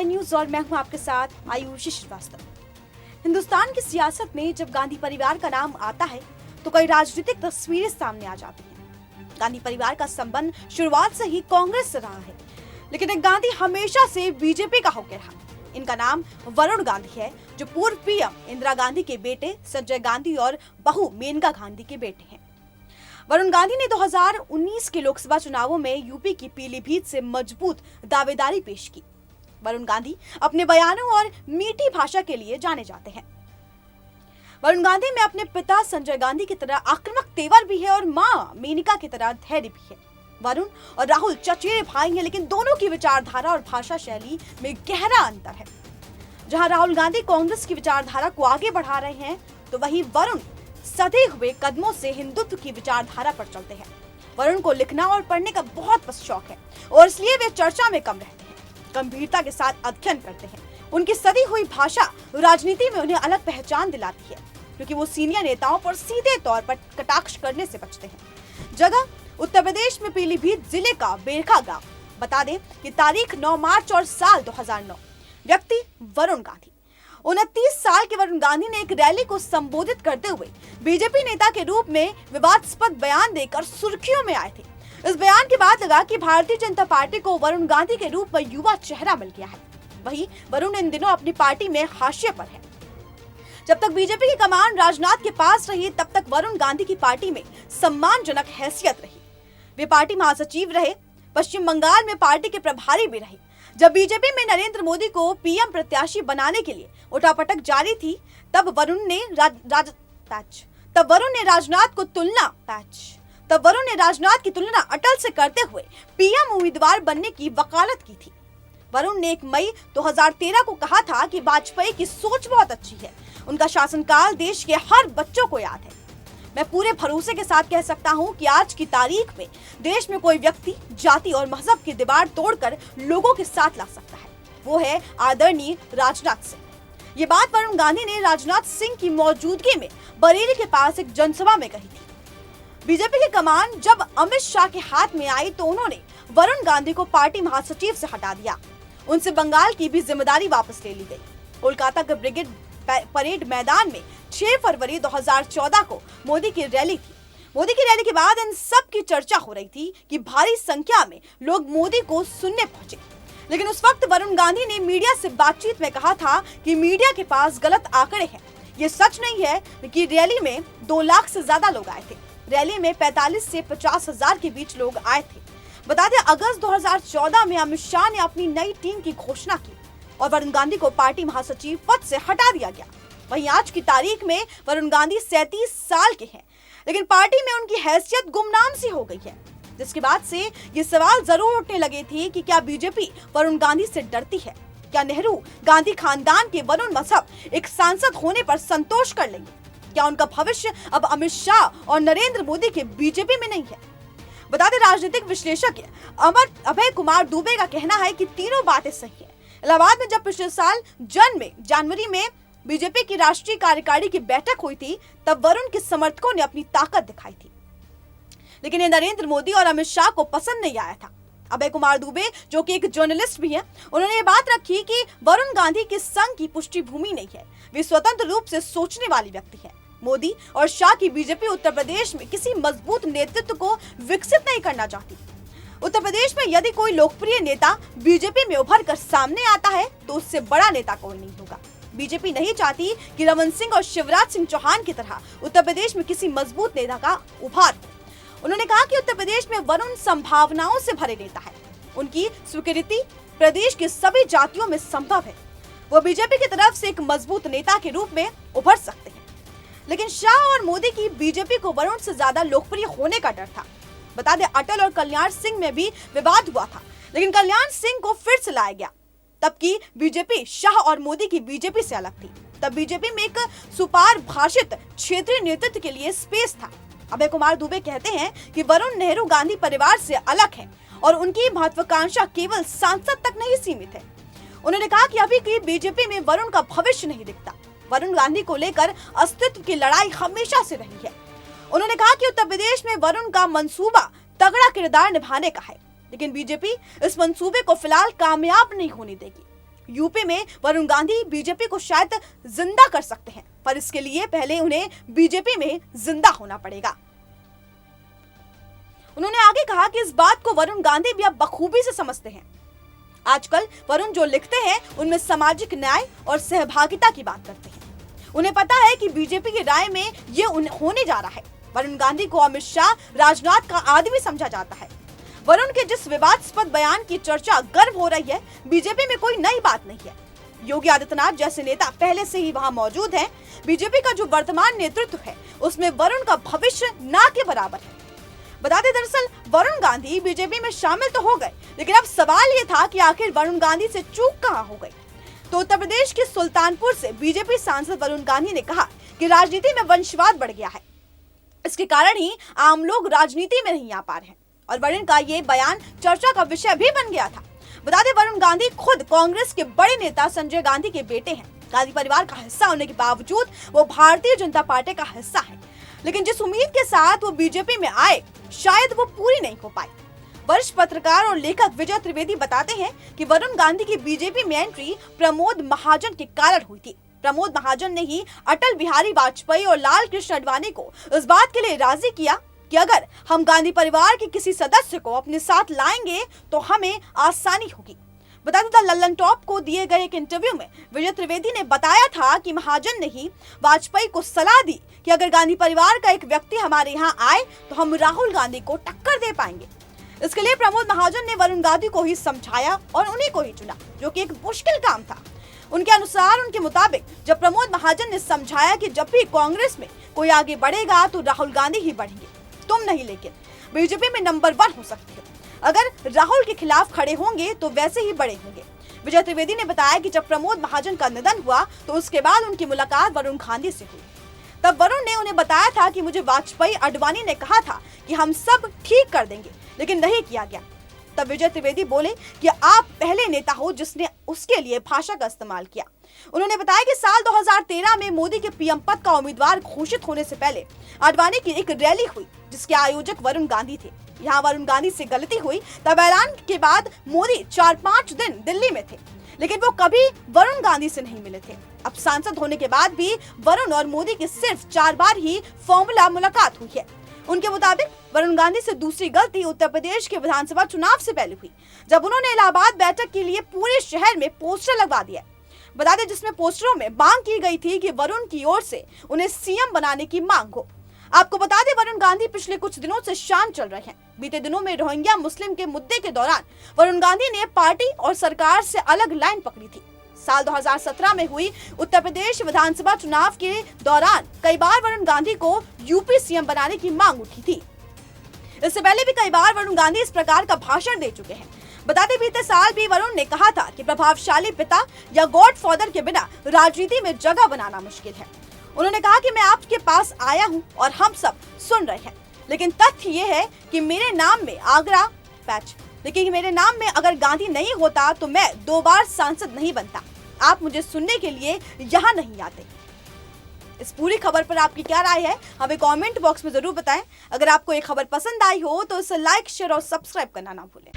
Nine news और मैं हूं आपके साथ आयुषी श्रीवास्तव। हिंदुस्तान की सियासत में जब गांधी परिवार का नाम आता है तो कई राजनीतिक तस्वीरें सामने आ जाती हैं। गांधी परिवार का संबंध शुरुआत से ही कांग्रेस से रहा है, लेकिन एक गांधी हमेशा से बीजेपी का होकर रहा। इनका नाम वरुण गांधी है, जो पूर्व पीएम इंदिरा गांधी के बेटे संजय गांधी और बहू मेनका गांधी के बेटे हैं। वरुण गांधी ने 2019 के लोकसभा चुनावों में यूपी की पीलीभीत से मजबूत दावेदारी पेश की। वरुण गांधी अपने बयानों और मीठी भाषा के लिए जाने जाते हैं। वरुण गांधी में अपने पिता संजय गांधी की तरह आक्रामक तेवर भी है और मां मेनका की तरह धैर्य भी है। वरुण और राहुल चचेरे भाई हैं, लेकिन दोनों की विचारधारा और भाषा शैली में गहरा अंतर है। जहां राहुल गांधी कांग्रेस की विचारधारा को आगे बढ़ा रहे हैं, तो वहीं वरुण सधे हुए कदमों से हिंदुत्व की विचारधारा पर चलते हैं। वरुण को लिखना और पढ़ने का बहुत शौक है और इसलिए वे चर्चा में कम रहते हैं, गंभीरता के साथ अध्ययन करते हैं। उनकी सधी हुई भाषा राजनीति में उन्हें अलग पहचान दिलाती है, क्योंकि वो सीनियर नेताओं पर सीधे तौर पर कटाक्ष करने से बचते हैं। जगह उत्तर प्रदेश में पीलीभीत जिले का बेरखा गांव। बता दें कि तारीख 9 मार्च और साल 2009। व्यक्ति वरुण गांधी। 29 साल के वरुण गांधी ने एक रैली को संबोधित करते हुए बीजेपी नेता के रूप में विवादास्पद बयान देकर सुर्खियों में आए थे। इस बयान के बाद लगा कि भारतीय जनता पार्टी को वरुण गांधी के रूप में युवा चेहरा मिल गया है। वहीं वरुण इन दिनों अपनी पार्टी में हाशिए पर है। जब तक बीजेपी की कमान राजनाथ के पास रही, तब तक वरुण गांधी की पार्टी में सम्मानजनक हैसियत रही। वे पार्टी महासचिव रहे, पश्चिम बंगाल में पार्टी के प्रभारी भी रहे। जब बीजेपी में नरेंद्र मोदी को पीएम प्रत्याशी बनाने के लिए उठापटक जारी थी, तब वरुण ने राजनाथ की तुलना अटल से करते हुए पीएम उम्मीदवार बनने की वकालत की थी। वरुण ने 1 मई 2013 को कहा था कि वाजपेयी की सोच बहुत अच्छी है, उनका शासनकाल देश के हर बच्चों को याद है। मैं पूरे भरोसे के साथ कह सकता हूं कि आज की तारीख में देश में कोई व्यक्ति जाति और मजहब की दीवार तोड़कर लोगों के साथ ला सकता है, वो है आदरणीय राजनाथ सिंह। ये बात वरुण गांधी ने राजनाथ सिंह की मौजूदगी में बरेली के पास एक जनसभा में कही थी। बीजेपी की कमान जब अमित शाह के हाथ में आई, तो उन्होंने वरुण गांधी को पार्टी महासचिव से हटा दिया। उनसे बंगाल की भी जिम्मेदारी वापस ले ली गई। कोलकाता के ब्रिगेड परेड मैदान में 6 फरवरी 2014 को मोदी की रैली थी। मोदी की रैली के बाद इन सब की चर्चा हो रही थी कि भारी संख्या में लोग मोदी को सुनने पहुंचे। लेकिन उस वक्त वरुण गांधी ने मीडिया से बातचीत में कहा था कि मीडिया के पास गलत आंकड़े हैं। ये सच नहीं है कि रैली में 2 लाख से ज्यादा लोग आए थे। रैली में 45 से 50 हजार के बीच लोग आए थे। बता दें, अगस्त 2014 में अमित शाह ने अपनी नई टीम की घोषणा की और वरुण गांधी को पार्टी महासचिव पद से हटा दिया गया। वहीं आज की तारीख में वरुण गांधी 37 साल के हैं, लेकिन पार्टी में उनकी हैसियत गुमनाम सी हो गई है। जिसके बाद से ये सवाल जरूर उठने लगे थे कि क्या बीजेपी वरुण गांधी से डरती है? क्या नेहरू गांधी खानदान के वरुण मजहब एक सांसद होने पर संतोष कर लेंगे? क्या उनका भविष्य अब अमित शाह और नरेंद्र मोदी के बीजेपी में नहीं है? बता दें, राजनीतिक विश्लेषक अभय कुमार दुबे का कहना है कि तीनों बातें सही है। इलाहाबाद में जब पिछले साल जनवरी में बीजेपी की राष्ट्रीय कार्यकारिणी की बैठक हुई थी, तब वरुण के समर्थकों ने अपनी ताकत दिखाई थी, लेकिन ये नरेंद्र मोदी और अमित शाह को पसंद नहीं आया था। अभय कुमार दुबे, जो कि एक जर्नलिस्ट भी हैं, उन्होंने ये बात रखी कि वरुण गांधी के संघ की पुष्टि भूमि नहीं है, वे स्वतंत्र रूप से सोचने वाली व्यक्ति है। मोदी और शाह की बीजेपी उत्तर प्रदेश में किसी मजबूत नेतृत्व को विकसित नहीं करना चाहती। उत्तर प्रदेश में यदि कोई लोकप्रिय नेता बीजेपी में उभर कर सामने आता है, तो उससे बड़ा नेता कोई नहीं होगा। बीजेपी नहीं चाहती कि रमन सिंह और शिवराज सिंह चौहान की तरह उत्तर प्रदेश में किसी मजबूत नेता का उभार हो। उन्होंने कहा कि उत्तर प्रदेश में वरुण संभावनाओं से भरे नेता है, उनकी स्वीकृति प्रदेश की सभी जातियों में संभव है। वो बीजेपी की तरफ से एक मजबूत नेता के रूप में उभर सकते हैं। लेकिन शाह और मोदी की बीजेपी को वरुण से ज्यादा लोकप्रिय होने का डर था। बता दें, अटल और कल्याण सिंह में भी विवाद हुआ था, लेकिन कल्याण सिंह को फिर से लाया गया। तब की बीजेपी शाह और मोदी की बीजेपी से अलग थी। तब बीजेपी में एक सुपार भाषित क्षेत्रीय नेतृत्व के लिए स्पेस था। अभय कुमार दुबे कहते हैं कि वरुण नेहरू गांधी परिवार से अलग है और उनकी महत्वाकांक्षा केवल सांसद तक नहीं सीमित है। उन्होंने कहा कि अभी की बीजेपी में वरुण का भविष्य नहीं दिखता। वरुण गांधी को लेकर अस्तित्व की लड़ाई हमेशा से रही है। उन्होंने कहा कि उत्तर प्रदेश में वरुण का मंसूबा तगड़ा किरदार निभाने का है, लेकिन बीजेपी इस मंसूबे को फिलहाल कामयाब नहीं होने देगी। यूपी में वरुण गांधी बीजेपी को शायद जिंदा कर सकते हैं, पर इसके लिए पहले उन्हें बीजेपी में जिंदा होना पड़ेगा। उन्होंने आगे कहा कि इस बात को वरुण गांधी भी अब बखूबी से समझते हैं। आजकल वरुण जो लिखते हैं उनमें सामाजिक न्याय और सहभागिता की बात करते हैं। उन्हें पता है कि बीजेपी की राय में ये होने जा रहा है। वरुण गांधी को अमित शाह, राजनाथ का आदमी समझा जाता है। वरुण के जिस विवादास्पद बयान की चर्चा गर्व हो रही है, बीजेपी में कोई नई बात नहीं है। योगी आदित्यनाथ जैसे नेता पहले से ही वहां मौजूद हैं। बीजेपी का जो वर्तमान नेतृत्व है उसमें वरुण का भविष्य ना के बराबर है। बता दें, दरअसल वरुण गांधी बीजेपी में शामिल तो हो गए, लेकिन अब सवाल ये था कि आखिर वरुण गांधी से चूक कहां हो गई। तो उत्तर प्रदेश के सुल्तानपुर से बीजेपी सांसद वरुण गांधी ने कहा कि राजनीति में वंशवाद बढ़ गया है, इसके कारण ही आम लोग राजनीति में नहीं आ पा रहे हैं। और वरुण का ये बयान चर्चा का विषय भी बन गया था। बता दें, वरुण गांधी खुद कांग्रेस के बड़े नेता संजय गांधी के बेटे हैं। गांधी परिवार का हिस्सा होने के बावजूद वो भारतीय जनता पार्टी का हिस्सा है, लेकिन जिस उम्मीद के साथ वो बीजेपी में आए शायद वो पूरी नहीं हो पाई। वरिष्ठ पत्रकार और लेखक विजय त्रिवेदी बताते हैं कि वरुण गांधी की बीजेपी में एंट्री प्रमोद महाजन के कारण हुई थी। प्रमोद महाजन ने ही अटल बिहारी वाजपेयी और लाल कृष्ण आडवाणी को इस बात के लिए राजी किया कि अगर हम गांधी परिवार के किसी सदस्य को अपने साथ लाएंगे तो हमें आसानी होगी। बता दें, लल्लन टॉप को दिए गए एक इंटरव्यू में विजय त्रिवेदी ने बताया था कि महाजन ने ही वाजपेयी को सलाह दी कि अगर गांधी परिवार का एक व्यक्ति हमारे यहाँ आए तो हम राहुल गांधी को टक्कर दे पाएंगे। इसके लिए प्रमोद महाजन ने वरुण गांधी को ही समझाया और उन्हीं को ही चुना, जो कि एक मुश्किल काम था। उनके अनुसार, उनके मुताबिक, जब प्रमोद महाजन ने समझाया कि जब भी कांग्रेस में कोई आगे बढ़ेगा तो राहुल गांधी ही बढ़ेंगे, तुम नहीं, लेकिन बीजेपी में नंबर 1 हो सकती है। अगर राहुल के खिलाफ खड़े होंगे तो वैसे ही बड़े होंगे। विजय त्रिवेदी ने बताया कि जब प्रमोद महाजन का निधन हुआ तो उसके बाद उनकी मुलाकात वरुण गांधी से हुई। तब वरुण ने उन्हें बताया था कि मुझे वाजपेयी आडवाणी ने कहा था कि हम सब ठीक कर देंगे, लेकिन नहीं किया गया। तब विजय त्रिवेदी बोले कि आप पहले नेता हो जिसने उसके लिए भाषा का इस्तेमाल किया। उन्होंने बताया कि साल 2013 में मोदी के पीएम पद का उम्मीदवार घोषित होने से पहले आडवाणी की एक रैली हुई जिसके आयोजक वरुण गांधी थे। यहाँ वरुण गांधी से गलती हुई, तब ऐलान के बाद मोदी 4-5 दिन दिल्ली में थे, लेकिन वो कभी वरुण गांधी से नहीं मिले थे। अब सांसद होने के बाद भी वरुण और मोदी की सिर्फ 4 बार ही फॉर्मूला मुलाकात हुई है। उनके मुताबिक वरुण गांधी से दूसरी गलती उत्तर प्रदेश के विधानसभा चुनाव से पहले हुई, जब उन्होंने इलाहाबाद बैठक के लिए पूरे शहर में पोस्टर लगवा दिया। बता दें, जिसमें पोस्टरों में मांग की गई थी कि वरुण की ओर से उन्हें सीएम बनाने की मांग हो। आपको बता दें, वरुण गांधी पिछले कुछ दिनों से शांत चल रहे हैं। बीते दिनों में रोहिंग्या मुस्लिम के मुद्दे के दौरान वरुण गांधी ने पार्टी और सरकार से अलग लाइन पकड़ी थी। साल 2017 में हुई उत्तर प्रदेश विधानसभा चुनाव के दौरान कई बार वरुण गांधी को यूपी सीएम बनाने की मांग उठी थी। इससे पहले भी कई बार वरुण गांधी इस प्रकार का भाषण दे चुके हैं। बता दें, बीते साल भी वरुण ने कहा था कि प्रभावशाली पिता या गॉडफादर के बिना राजनीति में जगह बनाना मुश्किल है। उन्होंने कहा कि मैं आपके पास आया हूं और हम सब सुन रहे हैं, लेकिन तथ्य ये है कि मेरे नाम में आगरा पैच, लेकिन मेरे नाम में अगर गांधी नहीं होता तो मैं 2 बार सांसद नहीं बनता। आप मुझे सुनने के लिए यहाँ नहीं आते। इस पूरी खबर पर आपकी क्या राय है, हमें कमेंट बॉक्स में जरूर बताएं। अगर आपको ये खबर पसंद आई हो तो इसे लाइक, शेयर और सब्सक्राइब करना ना भूलें।